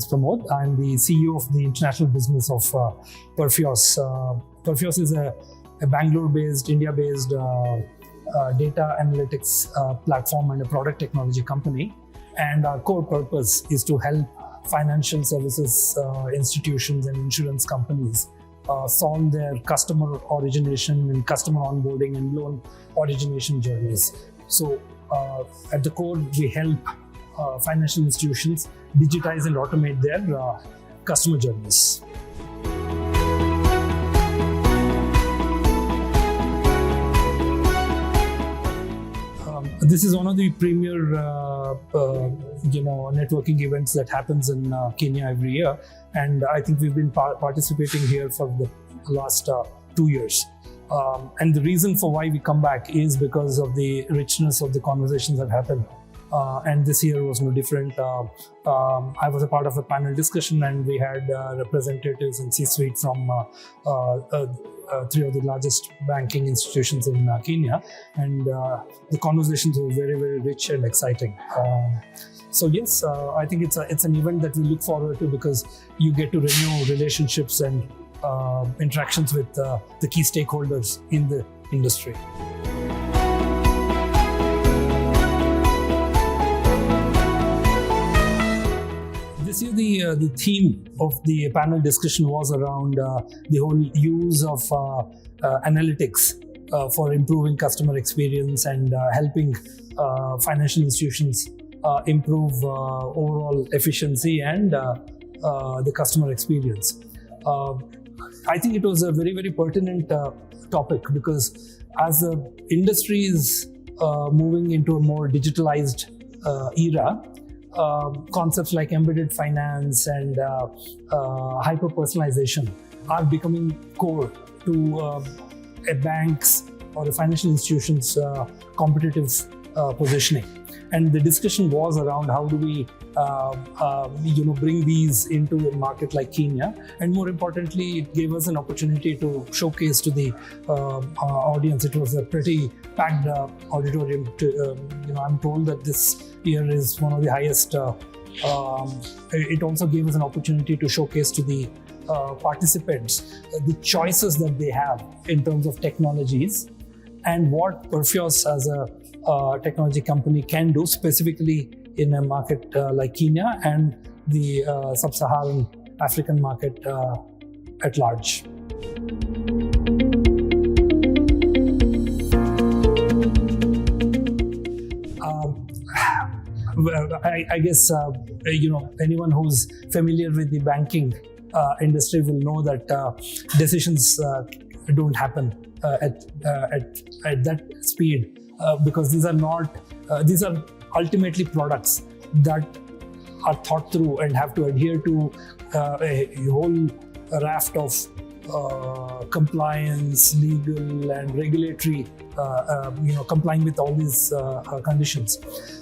is Pramod. I'm the CEO of the international business of PERFIOS. PERFIOS is a Bangalore-based, India-based data analytics platform and a product technology company. And our core purpose is to help financial services institutions and insurance companies solve their customer origination and customer onboarding and loan origination journeys. So at the core, we help financial institutions digitize and automate their customer journeys. This is one of the premier networking events that happens in Kenya every year, and I think we've been participating here for the last 2 years. And the reason for why we come back is because of the richness of the conversations that happen. And this year was no different. I was a part of a panel discussion, and we had representatives in C-suite from 3 of the largest banking institutions in Kenya, and the conversations were very, very rich and exciting. So yes, I think it's an event that we look forward to because you get to renew relationships and interactions with the key stakeholders in the industry. This year, the theme of the panel discussion was around the whole use of analytics for improving customer experience and helping financial institutions improve overall efficiency and the customer experience. I think it was a very, very pertinent topic because as the industry is moving into a more digitalized era, concepts like embedded finance and hyper-personalization are becoming core to a bank's or a financial institution's competitive positioning. And the discussion was around how do we bring these into a market like Kenya, and more importantly, it gave us an opportunity to showcase to the audience. It was a pretty packed auditorium. I'm told that this year is one of the highest. It also gave us an opportunity to showcase to the participants the choices that they have in terms of technologies and what PERFIOS as a technology company can do specifically in a market like Kenya and the sub-Saharan African market at large. I guess anyone who's familiar with the banking industry will know that decisions don't happen at that speed because these are ultimately products that are thought through and have to adhere to a whole raft of compliance, legal and regulatory, complying with all these conditions.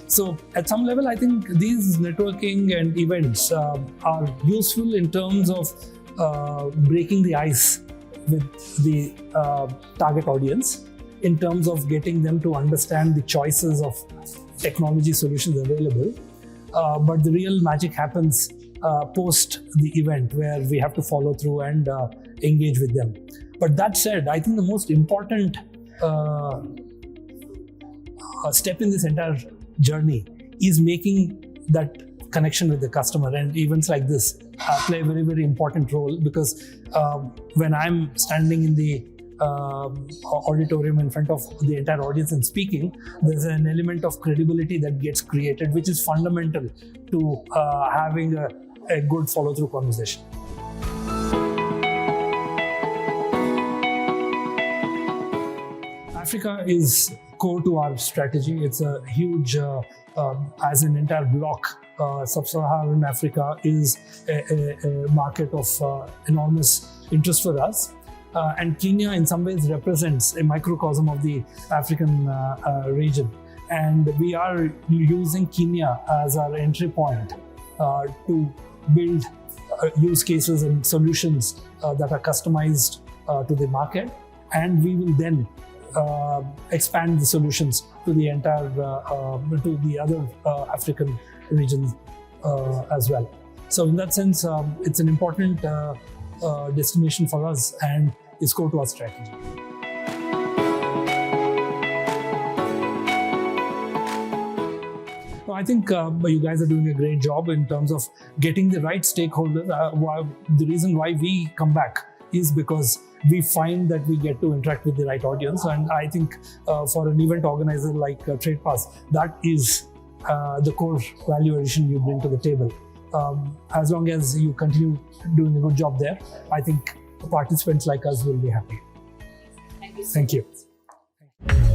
So at some level, I think these networking and events are useful in terms of breaking the ice with the target audience, in terms of getting them to understand the choices of technology solutions available. But the real magic happens post the event, where we have to follow through and engage with them. But that said, I think the most important step in this entire journey is making that connection with the customer, and events like this play a very, very important role because when I'm standing in the auditorium in front of the entire audience and speaking, there's an element of credibility that gets created, which is fundamental to having a good follow-through conversation. Africa is core to our strategy. It's a huge, as an entire block, sub-Saharan Africa is a market of enormous interest for us. And Kenya in some ways represents a microcosm of the African region. And we are using Kenya as our entry point to build use cases and solutions that are customized to the market. And we will then expand the solutions to the entire, to the other African regions as well. So in that sense, it's an important destination for us and is core to our strategy. I think you guys are doing a great job in terms of getting the right stakeholders. The reason why we come back is because we find that we get to interact with the right audience, and I think for an event organizer like Tradepass, that is the core value addition you bring to the table. As long as you continue doing a good job there, I think participants like us will be happy. Thank you. Thank you.